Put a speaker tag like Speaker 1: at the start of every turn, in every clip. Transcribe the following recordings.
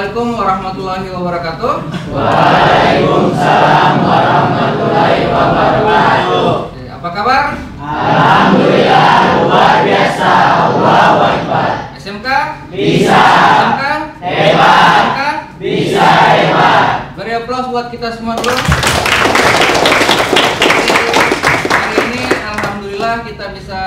Speaker 1: Assalamualaikum warahmatullahi wabarakatuh.
Speaker 2: Waalaikumsalam warahmatullahi wabarakatuh.
Speaker 1: Apa kabar?
Speaker 2: Alhamdulillah luar biasa. Allahu Akbar.
Speaker 1: SMK?
Speaker 2: Bisa.
Speaker 1: SMK?
Speaker 2: Hebat.
Speaker 1: SMK?
Speaker 2: Bisa hebat.
Speaker 1: Beri aplaus buat kita semua dulu. Hari ini alhamdulillah kita bisa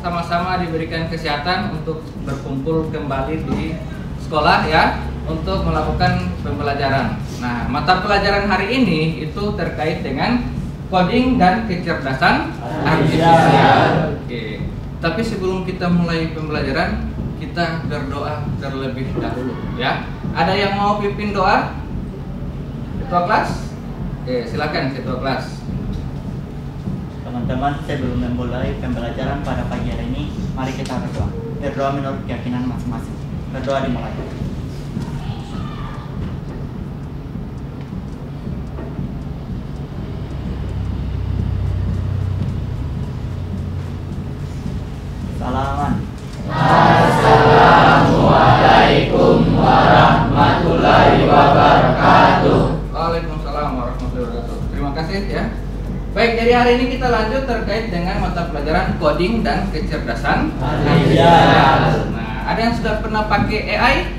Speaker 1: sama-sama diberikan kesehatan untuk berkumpul kembali di sekolah ya, untuk melakukan pembelajaran. Nah, mata pelajaran hari ini itu terkait dengan coding dan kecerdasan artifisial. Oke. Tapi sebelum kita mulai pembelajaran, kita berdoa terlebih dahulu ya. Ada yang mau pimpin doa? Ketua kelas? Oke, silakan ketua kelas.
Speaker 3: Teman-teman, sebelum memulai pembelajaran pada pagi hari ini, mari kita berdoa. Berdoa menurut keyakinan masing-masing. Berdoa dimulai. Salaman.
Speaker 2: Assalamualaikum warahmatullahi wabarakatuh.
Speaker 1: Waalaikumsalam warahmatullahi wabarakatuh. Terima kasih ya. Baik, jadi hari ini kita lanjut terkait dengan mata pelajaran coding dan kecerdasan artifisial. Nah, ada yang sudah pernah pakai AI?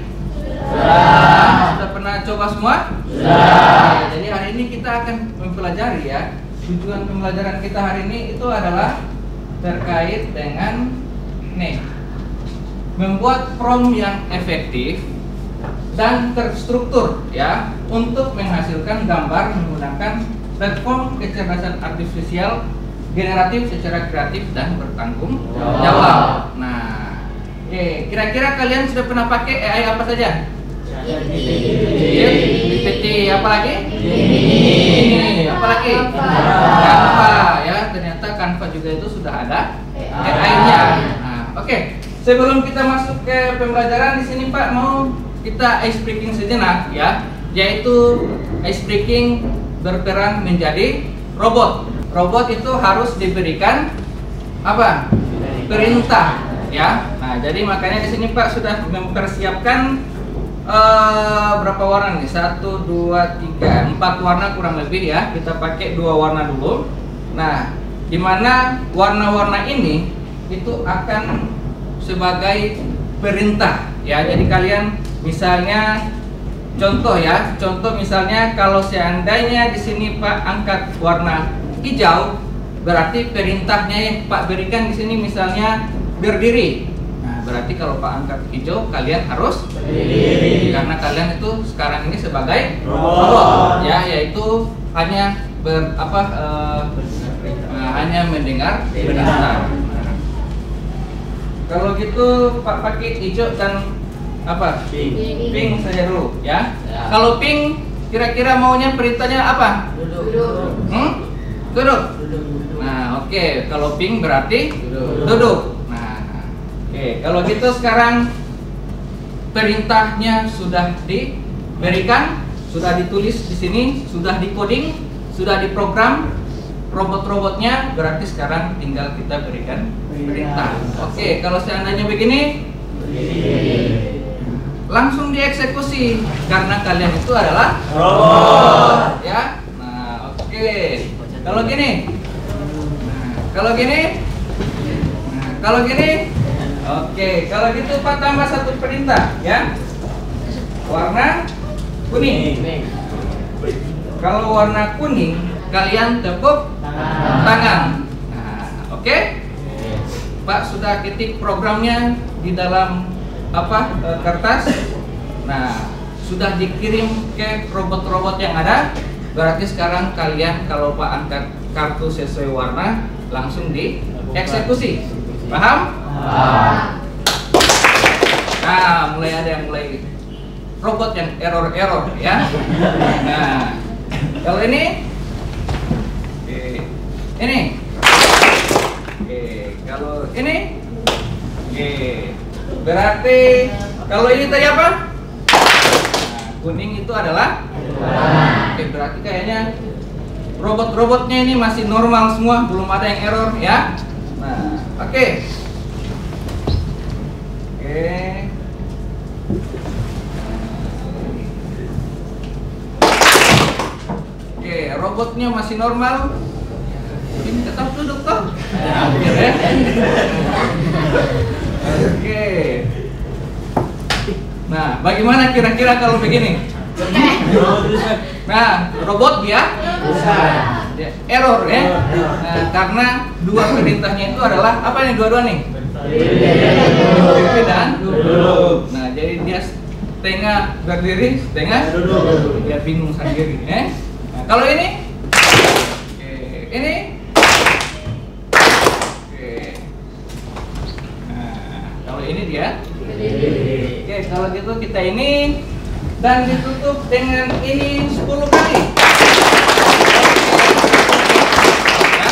Speaker 1: Sudah pernah coba semua? Nah, jadi hari ini kita akan mempelajari ya. Tujuan pembelajaran kita hari ini itu adalah terkait dengan membuat prompt yang efektif dan terstruktur ya, untuk menghasilkan gambar menggunakan platform kecerdasan artifisial generatif secara kreatif dan bertanggung jawab. Nah, kira-kira kalian sudah pernah pakai AI apa saja? GPT, apa lagi? Ini, apa lagi? Canva ya, ternyata Canva juga itu sudah ada AI-nya. Nah, oke. Sebelum kita masuk ke pembelajaran di sini Pak, mau kita ice breaking sejenak ya, yaitu ice breaking berperan menjadi robot. Robot itu harus diberikan apa? Perintah ya. Nah, jadi makanya di sini Pak sudah mempersiapkan berapa warna nih? 1, 2, 3, 4 warna kurang lebih ya. Kita pakai 2 warna dulu. Nah, dimana warna-warna ini itu akan sebagai perintah ya. Jadi kalian misalnya contoh ya, contoh misalnya kalau seandainya di sini Pak angkat warna hijau, berarti perintahnya yang Pak berikan di sini misalnya berdiri. Nah, berarti kalau Pak angkat hijau, kalian harus berdiri karena kalian itu sekarang ini sebagai robot ya, yaitu hanya hanya mendengar perintah. Kalau gitu Pak pakai hijau dan apa? Pink saja dulu ya. Kalau pink kira-kira maunya perintahnya apa? Duduk. Duduk. Nah, oke. Kalau pink berarti duduk. Nah, oke. Kalau gitu sekarang perintahnya sudah diberikan, sudah ditulis di sini, sudah di-coding, sudah diprogram robot-robotnya, berarti sekarang tinggal kita berikan perintah. Oke, kalau seandainya begini, langsung dieksekusi karena kalian itu adalah robot ya. Nah, oke. Kalau gini, kalau gini, kalau gini, oke. Kalau gitu Pak tambah 1 perintah ya. Warna kuning. Kalau warna kuning, kalian tepuk tangan. Nah, oke. Pak sudah ketik programnya di dalam kertas. Nah, sudah dikirim ke robot-robot yang ada. Berarti sekarang kalian kalau Pak angkat kartu sesuai warna, langsung dieksekusi. Paham? Nah, mulai ada yang mulai robot yang error ya. Nah, kalau ini kalau ini berarti kalau ini tadi apa? Nah, kuning itu adalah berarti kayaknya robot-robotnya ini masih normal semua, belum ada yang error ya. Nah, oke. robotnya masih normal, ini tetap duduk toh. Hampir ya. Oke. Nah, bagaimana kira-kira kalau begini? Nah, robot dia error ya. Nah, karena dua perintahnya itu adalah apa nih dua-dua nih? PP dan duduk. Nah, jadi dia setengah berdiri, setengah duduk. Dia bingung sendiri ya. Nah, kalau ini oke, ini oke. Nah, kalau ini dia oke, kalau gitu kita ini dan ditutup dengan ini 10 kali. Ya.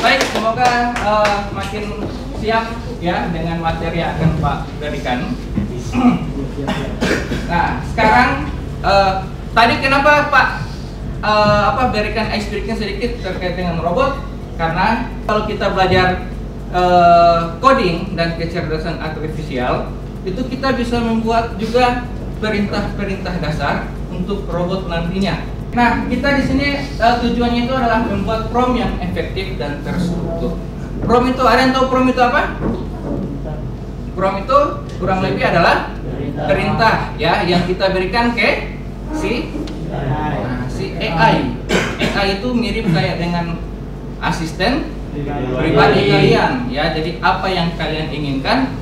Speaker 1: Baik, semoga makin siap ya dengan materi yang akan Pak berikan. Nah, sekarang tadi kenapa Pak berikan ice breaking sedikit terkait dengan robot? Karena kalau kita belajar coding dan kecerdasan artifisial, itu kita bisa membuat juga perintah-perintah dasar untuk robot nantinya. Nah, kita di sini tujuannya itu adalah membuat prompt yang efektif dan terstruktur. Prompt itu, ada yang tahu prompt itu apa? Prompt itu kurang lebih adalah perintah ya yang kita berikan ke si AI. AI itu mirip kayak dengan asisten pribadi kalian ya. Jadi apa yang kalian inginkan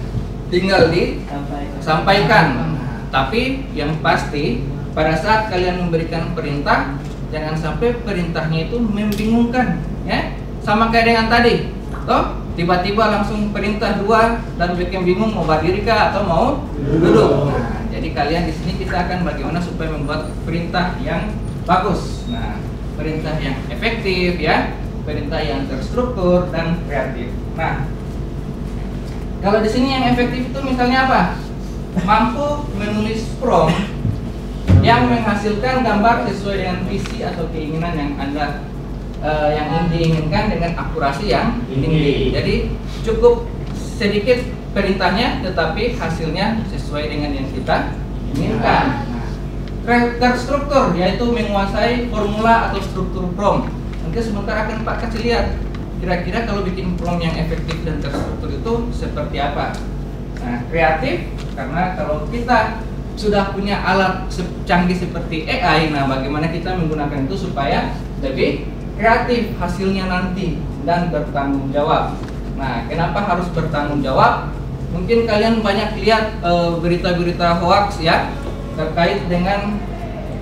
Speaker 1: tinggal disampaikan. Tapi yang pasti pada saat kalian memberikan perintah, jangan sampai perintahnya itu membingungkan ya. Sama kayak dengan tadi. Toh, tiba-tiba langsung perintah dua dan bikin bingung mau berdiri kah atau mau duduk. Nah, jadi kalian di sini kita akan bagaimana supaya membuat perintah yang bagus. Nah, perintah yang efektif ya, perintah yang terstruktur dan kreatif. Nah, kalau di sini yang efektif itu misalnya apa? Mampu menulis prompt yang menghasilkan gambar sesuai dengan visi atau keinginan yang Anda yang diinginkan dengan akurasi yang tinggi. Jadi cukup sedikit perintahnya tetapi hasilnya sesuai dengan yang kita inginkan. Terstruktur yaitu menguasai formula atau struktur prompt. Nanti sebentar akan Pak kasih lihat kira-kira kalau bikin prompt yang efektif dan terstruktur itu seperti apa. Nah, kreatif karena kalau kita sudah punya alat canggih seperti AI, nah bagaimana kita menggunakan itu supaya lebih kreatif hasilnya nanti dan bertanggung jawab. Nah, kenapa harus bertanggung jawab? Mungkin kalian banyak lihat berita-berita hoax ya terkait dengan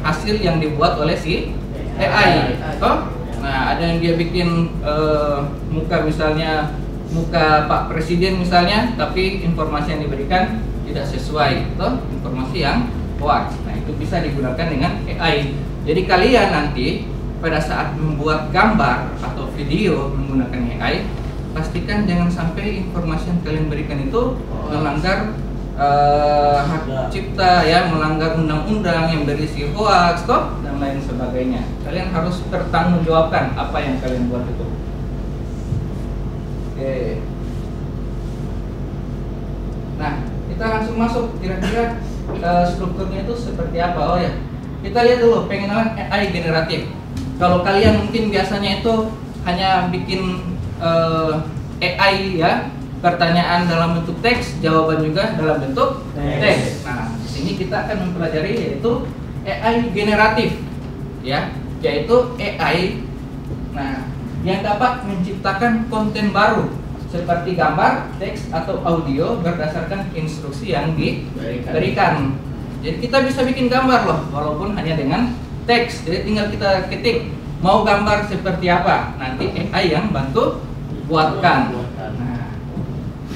Speaker 1: hasil yang dibuat oleh si AI. Nah, ada yang dia bikin muka misalnya muka Pak Presiden misalnya, tapi informasi yang diberikan tidak sesuai, informasi yang hoax. Nah, itu bisa digunakan dengan AI. Jadi kalian nanti pada saat membuat gambar atau video menggunakan AI, pastikan jangan sampai informasi yang kalian berikan itu melanggar hak cipta ya, melanggar undang-undang yang berisi hoax dan lain sebagainya. Kalian harus bertanggungjawabkan apa yang kalian buat itu. Oke. Nah, kita langsung masuk kira-kira strukturnya itu seperti apa. Oh ya, kita lihat dulu pengenalan AI generatif. Kalau kalian mungkin biasanya itu hanya bikin AI ya, pertanyaan dalam bentuk teks, jawaban juga dalam bentuk teks. Nah, di sini kita akan mempelajari yaitu AI generatif ya, yaitu AI yang dapat menciptakan konten baru seperti gambar, teks atau audio berdasarkan instruksi yang diberikan. Jadi kita bisa bikin gambar loh, walaupun hanya dengan teks. Jadi tinggal kita ketik mau gambar seperti apa, nanti AI yang bantu buatkan. Nah,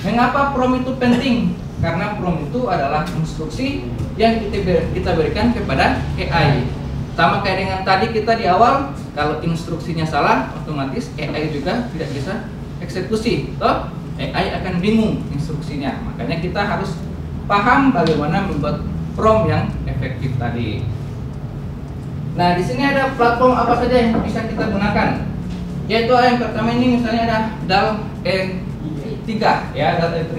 Speaker 1: mengapa prompt itu penting? Karena prompt itu adalah instruksi yang kita berikan kepada AI. Sama kayak dengan tadi kita di awal, kalau instruksinya salah, otomatis AI juga tidak bisa eksekusi. Toh, AI akan bingung instruksinya. Makanya kita harus paham bagaimana membuat prompt yang efektif tadi. Nah, di sini ada platform apa saja yang bisa kita gunakan. Yaitu yang pertama ini misalnya ada DAL-E3 ya, DAL-E3.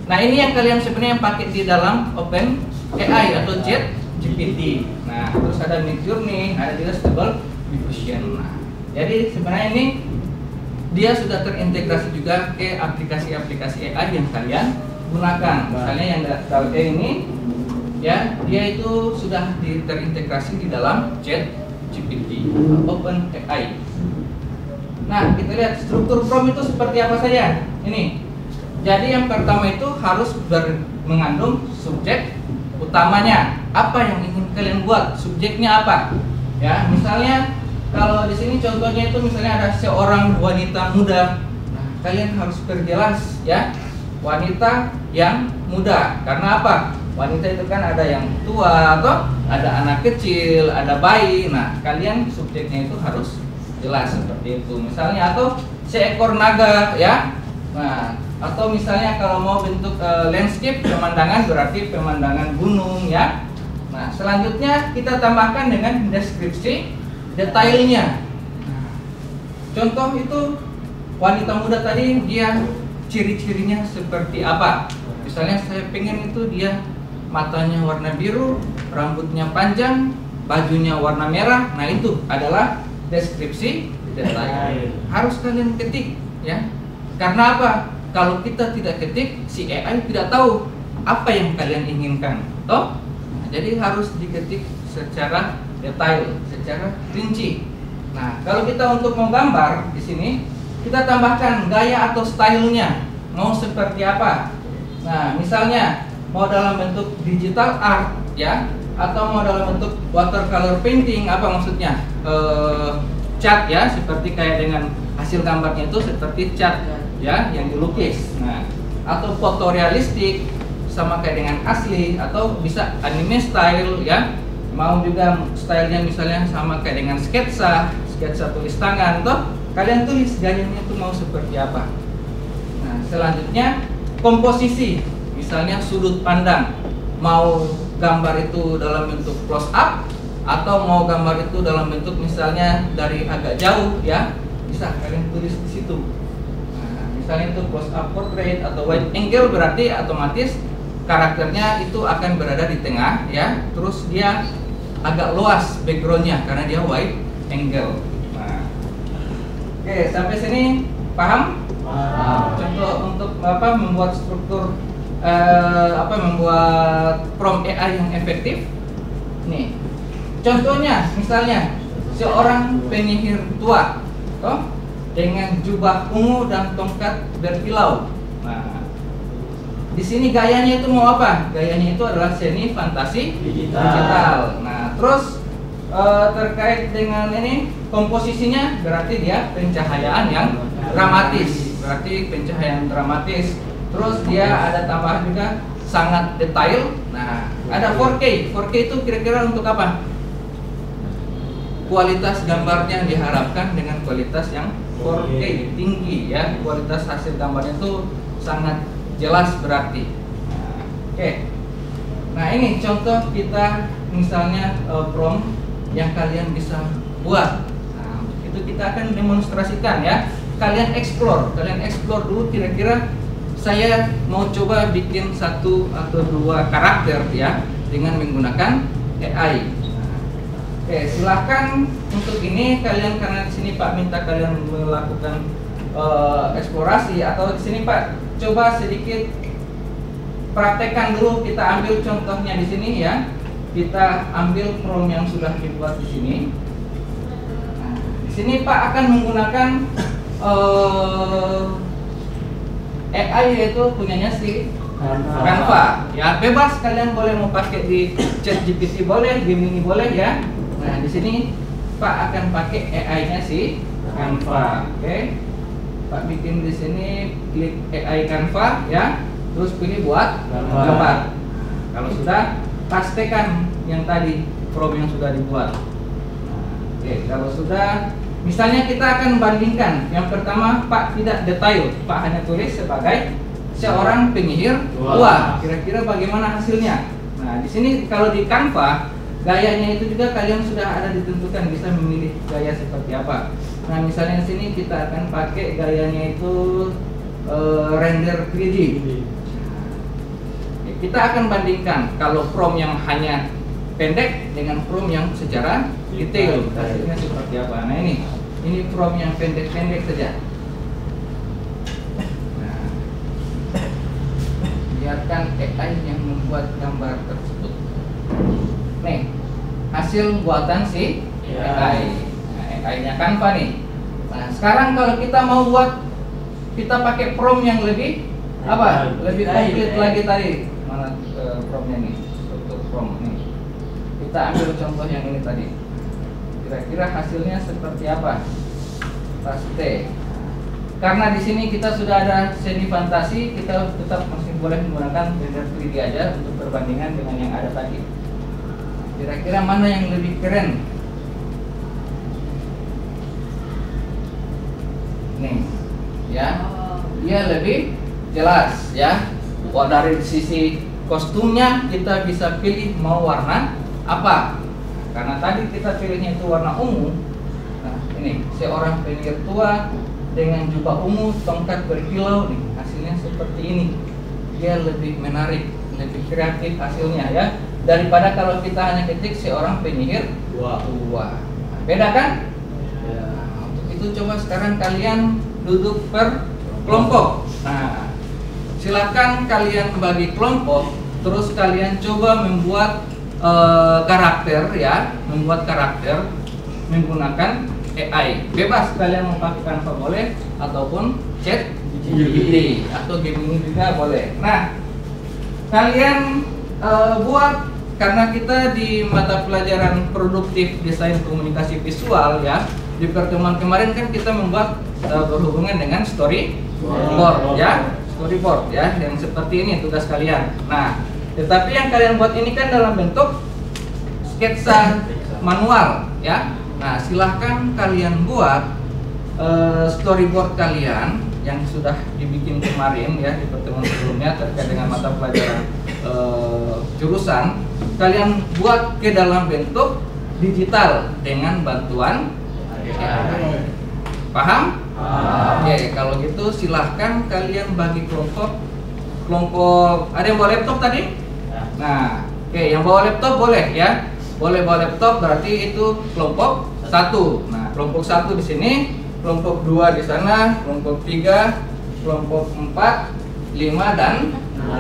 Speaker 1: Nah, ini yang kalian sebenarnya pakai di dalam OpenAI atau ChatGPT. Nah, terus ada Midjourney, ada juga Stable Diffusion. Nah, jadi sebenarnya ini dia sudah terintegrasi juga ke aplikasi-aplikasi AI yang kalian gunakan. Misalnya yang Daude ini, ya, dia itu sudah terintegrasi di dalam ChatGPT, OpenAI. Nah, kita lihat struktur prompt itu seperti apa saja. Ini. Jadi yang pertama itu harus mengandung subjek utamanya. Apa yang ingin kalian buat? Subjeknya apa? Ya, misalnya kalau di sini contohnya itu misalnya ada seorang wanita muda. Nah, kalian harus perjelas ya, wanita yang muda. Karena apa? Wanita itu kan ada yang tua atau ada anak kecil, ada bayi. Nah, kalian subjeknya itu harus jelas seperti itu. Misalnya atau seekor naga ya. Nah, atau misalnya kalau mau bentuk landscape pemandangan berarti pemandangan gunung ya. Nah, selanjutnya kita tambahkan dengan deskripsi detailnya. Nah, contoh itu wanita muda tadi, dia ciri-cirinya seperti apa? Misalnya saya pengen itu dia matanya warna biru, rambutnya panjang, bajunya warna merah. Nah, itu adalah deskripsi detail. Harus kalian ketik ya. Karena apa? Kalau kita tidak ketik, si AI tidak tahu apa yang kalian inginkan. Toh? Nah, jadi harus diketik secara detail, secara rinci. Nah, kalau kita untuk menggambar di sini, kita tambahkan gaya atau stylenya. Mau seperti apa? Nah, misalnya mau dalam bentuk digital art ya, atau mau dalam bentuk watercolor painting, apa maksudnya? Cat ya, seperti kayak dengan hasil gambarnya itu seperti cat ya, yang dilukis. Nah, atau foto realistik sama kayak dengan asli, atau bisa anime style ya. Mau juga stylenya misalnya sama kayak dengan sketsa tulis tangan, toh kalian tulis gayanya itu mau seperti apa. Nah, selanjutnya komposisi, misalnya sudut pandang, mau gambar itu dalam bentuk close up atau mau gambar itu dalam bentuk misalnya dari agak jauh ya, bisa kalian tulis di situ. Nah, misalnya itu close up portrait atau wide angle berarti otomatis karakternya itu akan berada di tengah ya, terus dia agak luas backgroundnya karena dia wide angle. Nah, oke, sampai sini paham? Contoh untuk apa membuat struktur membuat prompt AI yang efektif. Nih, contohnya misalnya seorang penyihir tua, toh, dengan jubah ungu dan tongkat berkilau. Nah, di sini gayanya itu mau apa? Gayanya itu adalah seni fantasi digital. Nah, terus terkait dengan ini komposisinya berarti dia pencahayaan yang dramatis. Berarti pencahayaan dramatis. Terus dia ada tambahan juga sangat detail. Nah, ada 4K. 4K itu kira-kira untuk apa? Kualitas gambarnya diharapkan dengan kualitas yang 4K tinggi ya. Kualitas hasil gambarnya itu sangat jelas berarti. Nah, oke. Nah, ini contoh kita misalnya prompt yang kalian bisa buat. Nah, itu kita akan demonstrasikan ya. Kalian explore dulu kira-kira saya mau coba bikin 1 atau 2 karakter ya dengan menggunakan AI. Nah, oke, silahkan untuk ini kalian, karena di sini Pak minta kalian melakukan eksplorasi, atau di sini Pak coba sedikit praktekkan dulu. Kita ambil contohnya di sini ya. Kita ambil prompt yang sudah dibuat di sini. Nah, di sini Pak akan menggunakan AI yaitu punyanya si Canva. Ya, bebas kalian boleh mau pakai di ChatGPT boleh, Gemini boleh ya. Nah, di sini Pak akan pakai AI-nya si Canva. Oke. Pak bikin di sini, klik AI Canva ya. Terus pilih buat gambar. Kalau sudah, pastikan yang tadi prompt yang sudah dibuat. Oke, kalau sudah, misalnya kita akan bandingkan. Yang pertama, Pak tidak detail, Pak hanya tulis sebagai seorang penyihir tua. Kira-kira bagaimana hasilnya? Nah, di sini kalau di Canva, gayanya itu juga kalian sudah ada ditentukan, bisa memilih gaya seperti apa. Nah, misalnya di sini kita akan pakai gayanya itu render 3D. Kita akan bandingkan kalau prompt yang hanya pendek dengan prompt yang secara detail hasilnya seperti apa. Nah ini from yang pendek-pendek saja. Nah, biarkan AI yang membuat gambar tersebut. Nih, hasil buatan si AI. Nah, AI-nya Canva nih. Nah, sekarang kalau kita mau buat, kita pakai prompt yang lebih apa? Lebih komplit lagi tadi. Mana prompt-nya nih? Struktur prompt nih. Kita ambil contoh yang ini tadi. Kira-kira hasilnya seperti apa? Paste. Karena di sini kita sudah ada seni fantasi, kita tetap masih boleh menggunakan Blender 3D aja untuk perbandingan dengan yang ada tadi. Kira-kira mana yang lebih keren? Nih, ya, dia lebih jelas, ya. Wah, dari sisi kostumnya kita bisa pilih mau warna apa. Karena tadi kita pilihnya itu warna ungu. Nah, ini seorang penyihir tua dengan jubah ungu, tongkat berkilau nih. Hasilnya seperti ini. Dia lebih menarik, lebih kreatif hasilnya, ya. Daripada kalau kita hanya ketik seorang penyihir tua. Nah, beda kan? Nah, untuk itu coba sekarang kalian duduk per kelompok. Nah, silakan kalian bagi kelompok, terus kalian coba membuat karakter, ya, membuat karakter menggunakan AI. Bebas kalian mau pakai Canva boleh, ataupun ChatGPT atau Gemini juga boleh. Nah, kalian buat, karena kita di mata pelajaran produktif desain komunikasi visual, ya, di pertemuan kemarin kan kita membuat berhubungan dengan storyboard, ya, storyboard, ya, yang seperti ini tugas kalian. Nah, tetapi yang kalian buat ini kan dalam bentuk sketsa manual, ya. Nah, silahkan kalian buat storyboard kalian yang sudah dibikin kemarin, ya, di pertemuan sebelumnya terkait dengan mata pelajaran jurusan. Kalian buat ke dalam bentuk digital dengan bantuan AI. Paham? Oke, kalau gitu silahkan kalian bagi kelompok. Ada yang bawa laptop tadi? Nah, oke, yang bawa laptop boleh, ya. Boleh bawa laptop, berarti itu kelompok 1. Nah, kelompok 1 di sini, kelompok 2 di sana, kelompok 3, kelompok 4, 5 dan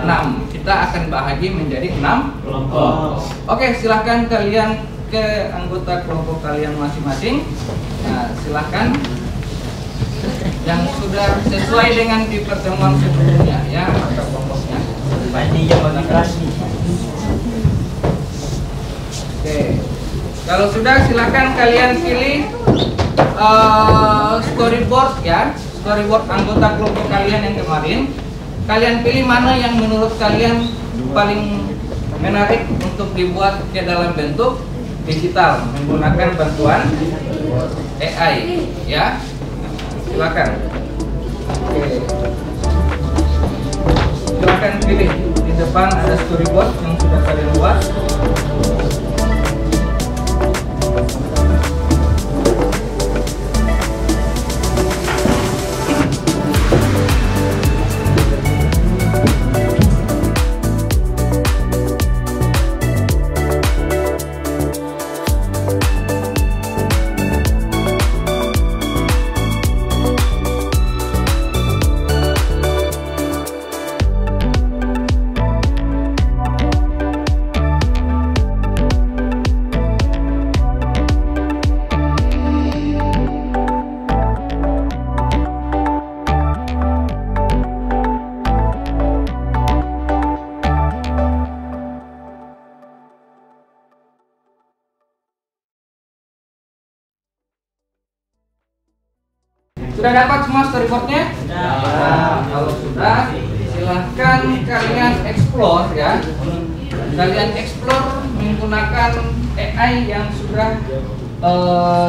Speaker 1: 6. Kita akan bahagi menjadi 6 kelompok. Oke, silahkan kalian ke anggota kelompok kalian masing-masing. Nah, silahkan yang sudah sesuai dengan di pertemuan sebelumnya, ya, anggota kelompoknya. Oke, kalau sudah silahkan kalian pilih storyboard, ya, storyboard anggota kelompok kalian yang kemarin. Kalian pilih mana yang menurut kalian paling menarik untuk dibuat ke dalam bentuk digital menggunakan bantuan AI, ya. Silakan. Oke. Silakan pilih. Di depan ada storyboard yang sudah kalian buat. Sudah dapat semua storyboardnya? Nah, kalau sudah, silahkan kalian explore, ya. Kalian explore menggunakan AI yang sudah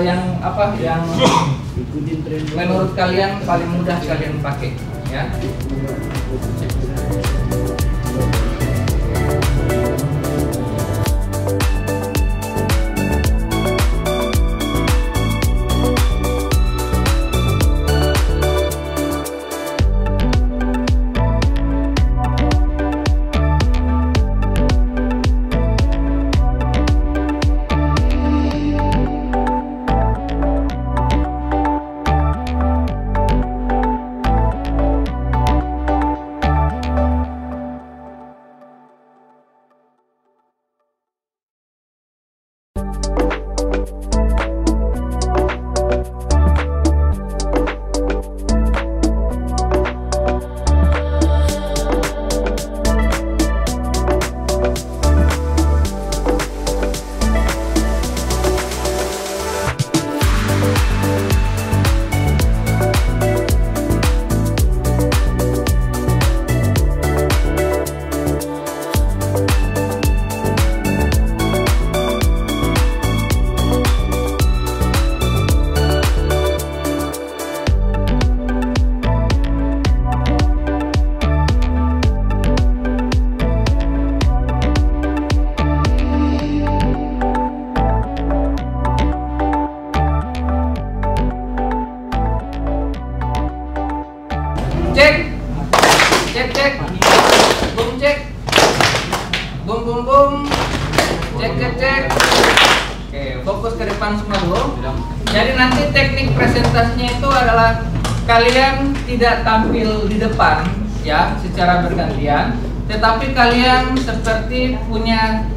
Speaker 1: yang menurut kalian paling mudah kalian pakai, ya. cek. Cek cek. Bum cek. Bum bum bum. Cek cek cek. Oke, fokus ke depan semua dulu. Jadi nanti teknik presentasinya itu adalah kalian tidak tampil di depan ya secara bergantian, tetapi kalian seperti punya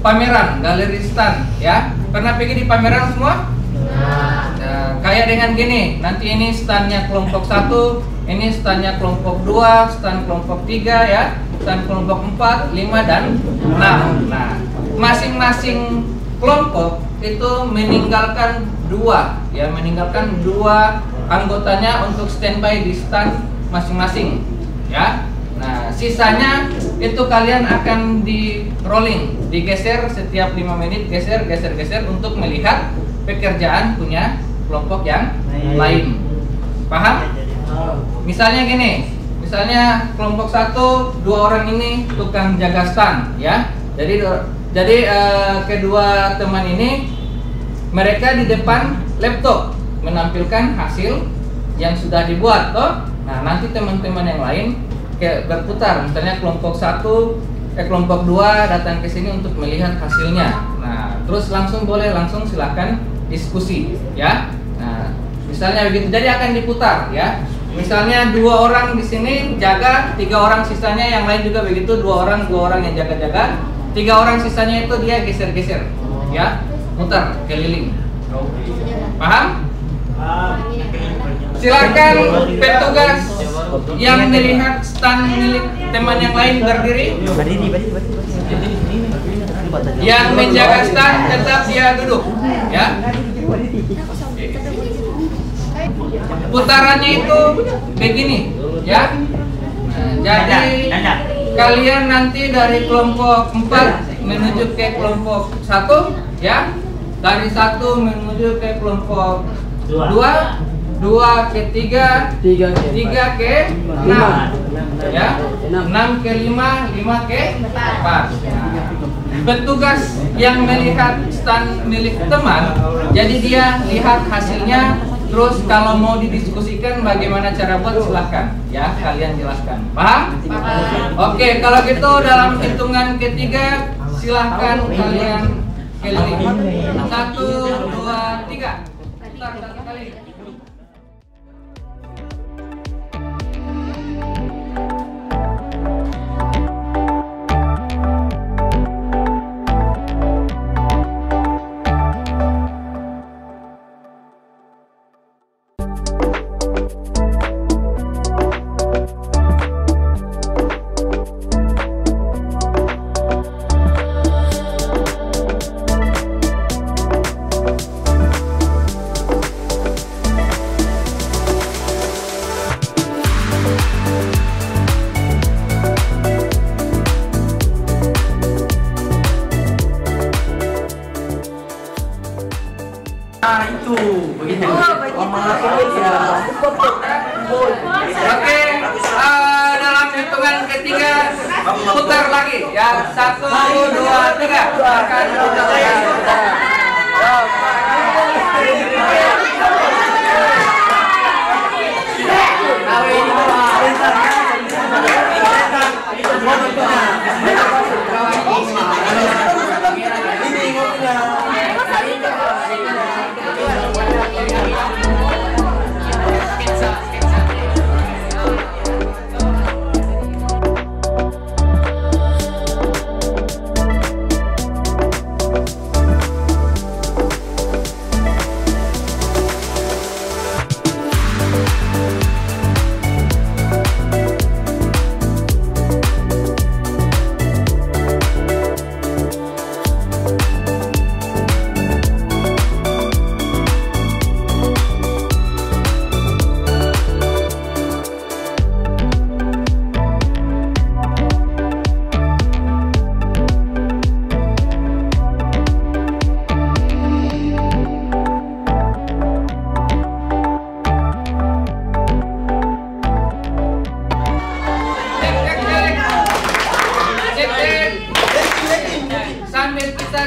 Speaker 1: pameran, galeri stand ya. Pernah pergi di pameran semua? Nah, kayak dengan gini, nanti ini standnya kelompok 1, ini standnya kelompok 2, stand kelompok 3 ya, stand kelompok 4, 5 dan 6. Nah, masing-masing kelompok itu meninggalkan dua anggotanya untuk standby di stand masing-masing ya. Nah, sisanya itu kalian akan di rolling, digeser setiap 5 menit, geser untuk melihat pekerjaan punya kelompok yang lain. Paham? Misalnya gini, misalnya kelompok 1, 2 orang ini tukang jaga stand ya. Jadi kedua teman ini mereka di depan laptop menampilkan hasil yang sudah dibuat toh. Nah, nanti teman-teman yang lain kayak berputar, misalnya kelompok 1 kelompok 2 datang ke sini untuk melihat hasilnya. Nah, terus langsung silahkan diskusi ya. Nah, misalnya begitu. Jadi akan diputar ya. Misalnya 2 orang di sini jaga, 3 orang sisanya yang lain juga begitu, 2 orang yang jaga-jaga, 3 orang sisanya itu dia geser-geser ya, muter keliling. Paham? Silakan petugas yang melihat stand milik teman yang lain berdiri. Yang menjaga stand tetap dia duduk ya. Putarannya itu begini ya. Nah, jadi kalian nanti dari kelompok 4 menuju ke kelompok 1 ya. Dari 1 menuju ke kelompok 2, 2 ke 3, 3 ke 6 ya, 6 ke 5, 5 ke 4. Petugas yang melihat stand milik teman, jadi dia lihat hasilnya. Terus kalau mau didiskusikan bagaimana cara buat, silahkan ya, kalian jelaskan. Paham? Oke, kalau gitu dalam hitungan ketiga silahkan kalian keliling. 1, 2, 3. Putar 1 kali. Oke, dalam hitungan ketiga putar lagi ya. 1, 2, 3. Akan putar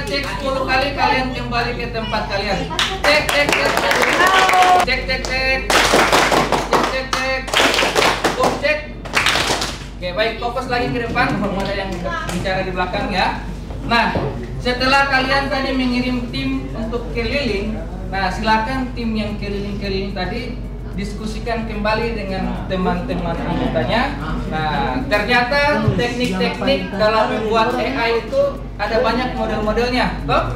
Speaker 1: cek 10 kali, kalian kembali ke tempat kalian. Cek cek cek cek cek cek cek cek cek cek. baik, fokus lagi ke depan, belum ada yang bicara di belakang ya. Nah, setelah kalian tadi mengirim tim untuk keliling, nah silakan tim yang keliling-keliling tadi diskusikan kembali dengan teman-teman anggotanya. Nah, ternyata teknik-teknik dalam membuat AI itu ada banyak model-modelnya, toh?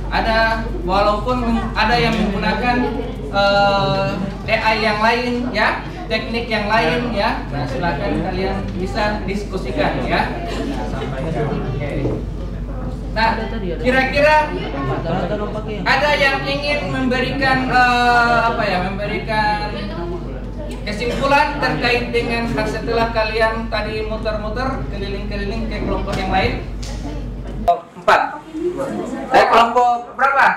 Speaker 1: Ada, walaupun ada yang menggunakan AI yang lain ya, teknik yang lain ya. Nah, silakan kalian bisa diskusikan ya. Nah, kira-kira ada yang ingin memberikan memberikan kesimpulan terkait dengan setelah kalian tadi muter-muter keliling-keliling ke kelompok yang lain? 4. Kelompok berapa?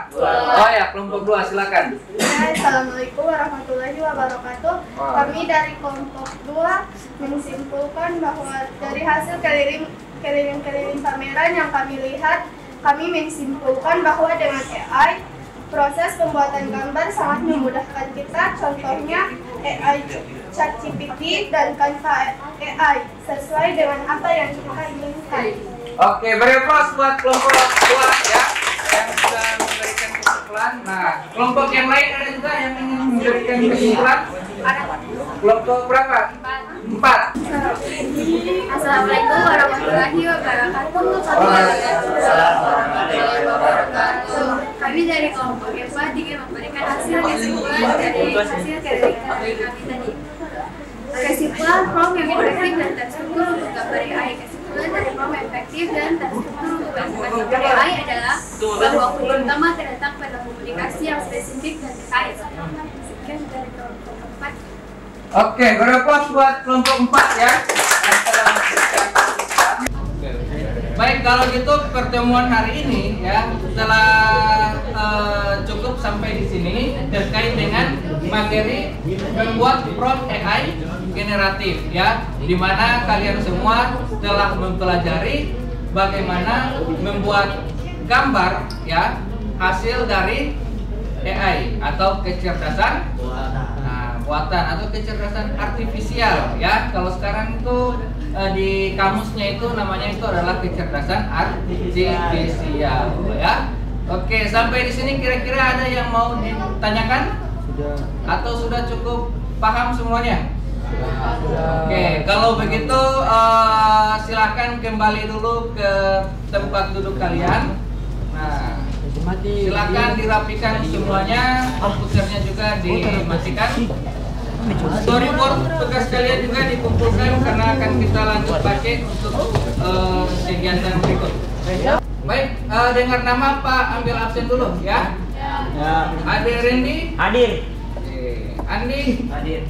Speaker 1: Oh ya, kelompok 2, silakan.
Speaker 4: Assalamualaikum warahmatullahi wabarakatuh. Kami dari kelompok 2 menyimpulkan bahwa dari hasil keliling-keliling pameran yang kami lihat, kami menyimpulkan bahwa dengan AI, proses pembuatan gambar sangat memudahkan kita. Contohnya AI ChatGPT dan Canva AI sesuai dengan apa yang kita inginkan.
Speaker 1: Oke, beri aplaus buat kelompok 2 ya yang sudah memberikan kesimpulan. Nah, kelompok yang lain ada juga yang ingin memberikan kesimpulan? Kelompok berapa? 4.
Speaker 4: Assalamualaikum warahmatullahi wabarakatuh. Kami dari kelompok EVA ingin memberikan hasil kesimpulan dari hasil keliling kami tadi. Kesimpulan prompt yang efektif dan terstruktur untuk gambar AI. Kesimpulan dari prompt efektif dan terstruktur untuk gambar AI adalah bahwa kunci utama terletak pada komunikasi yang spesifik dan detail. Sekian dari kelompok 4.
Speaker 1: Oke, beri aplaus buat kelompok 4 ya. Baik, kalau gitu pertemuan hari ini ya telah cukup sampai di sini terkait dengan materi membuat prompt AI generatif ya, dimana kalian semua telah mempelajari bagaimana membuat gambar ya hasil dari AI atau kecerdasan buatan atau kecerdasan artifisial ya. Kalau sekarang itu di kamusnya itu namanya itu adalah kecerdasan artifisial ya. Oke, sampai di sini kira-kira ada yang mau ditanyakan? Atau sudah cukup paham semuanya? Oke, kalau begitu silakan kembali dulu ke tempat duduk kalian. Nah, silakan dirapikan semuanya, komputernya juga dimatikan. Storyboard tugas kalian juga dikumpulkan karena akan kita lanjut pakai untuk kegiatan berikut. Baik, dengar nama Pak ambil absen dulu ya. Ada Randy?
Speaker 3: Hadir.
Speaker 1: Andi?
Speaker 3: Hadir.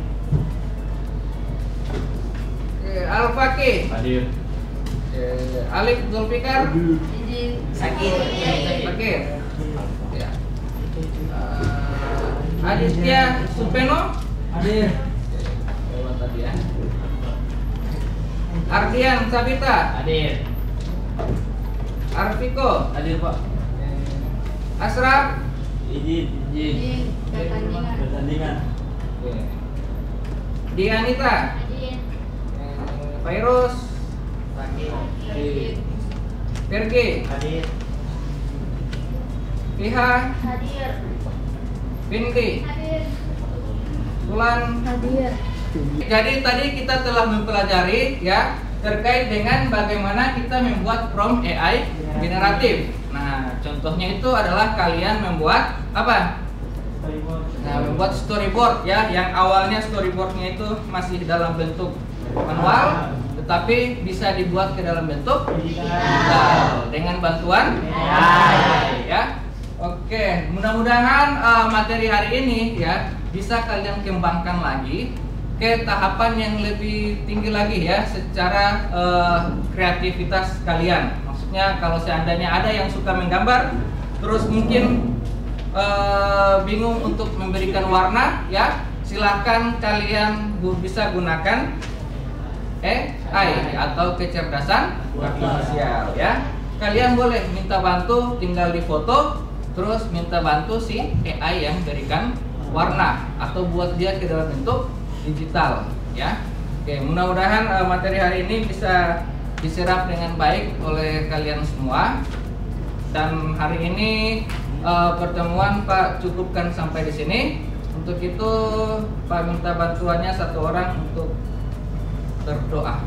Speaker 1: Al-Faqih?
Speaker 2: Hadir.
Speaker 1: Alif Zulfikar?
Speaker 3: Sakit.
Speaker 1: Fakir? Ya. Aditya Supeno?
Speaker 2: Hadir.
Speaker 1: Lewat tadi ya. Ardian Sabita?
Speaker 2: Hadir.
Speaker 1: Arfiko?
Speaker 2: Hadir, Pak.
Speaker 1: Asraf?
Speaker 2: Izin. Pertandingan.
Speaker 1: Dianita? Fairuz? Pergi?
Speaker 3: Hadir.
Speaker 1: Piha?
Speaker 4: Hadir.
Speaker 1: Binti?
Speaker 4: Hadir.
Speaker 1: Tulan?
Speaker 4: Hadir.
Speaker 1: Jadi tadi kita telah mempelajari ya terkait dengan bagaimana kita membuat prompt AI generatif. Nah, contohnya itu adalah kalian membuat apa? Nah, membuat storyboard ya, yang awalnya storyboardnya itu masih dalam bentuk manual, tetapi bisa dibuat ke dalam bentuk digital dengan bantuan AI ya. Oke, mudah-mudahan materi hari ini ya bisa kalian kembangkan lagi ke tahapan yang lebih tinggi lagi ya secara kreativitas kalian. Maksudnya kalau seandainya ada yang suka menggambar terus mungkin bingung untuk memberikan warna ya, silahkan kalian bisa gunakan AI atau kecerdasan artifisial ya. Kalian boleh minta bantu, tinggal di foto terus minta bantu si AI yang berikan warna atau buat dia ke dalam bentuk digital ya. Oke, mudah-mudahan materi hari ini bisa diserap dengan baik oleh kalian semua. Dan hari ini pertemuan Pak cukupkan sampai di sini. Untuk itu Pak minta bantuannya satu orang untuk berdoa.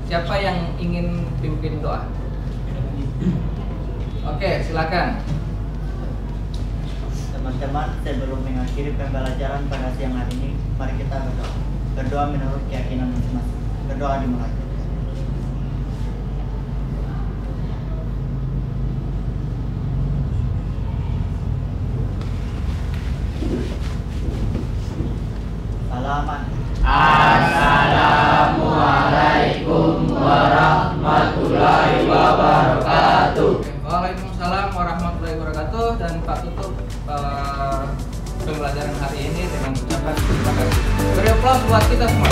Speaker 1: Siapa yang ingin pimpin doa? Oke, silakan.
Speaker 3: Teman-teman, sebelum mengakhiri pembelajaran pada siang hari ini, mari kita berdoa. Berdoa menurut keyakinan masing-masing. Berdoa dimulai. Salaman.
Speaker 5: Assalamualaikum warahmatullahi wabarakatuh.
Speaker 1: Waalaikumsalam warahmatullahi wabarakatuh. Dan Pak tutup pembelajaran hari ini dengan ucapan terima kasih. Beri aplaus buat kita semua.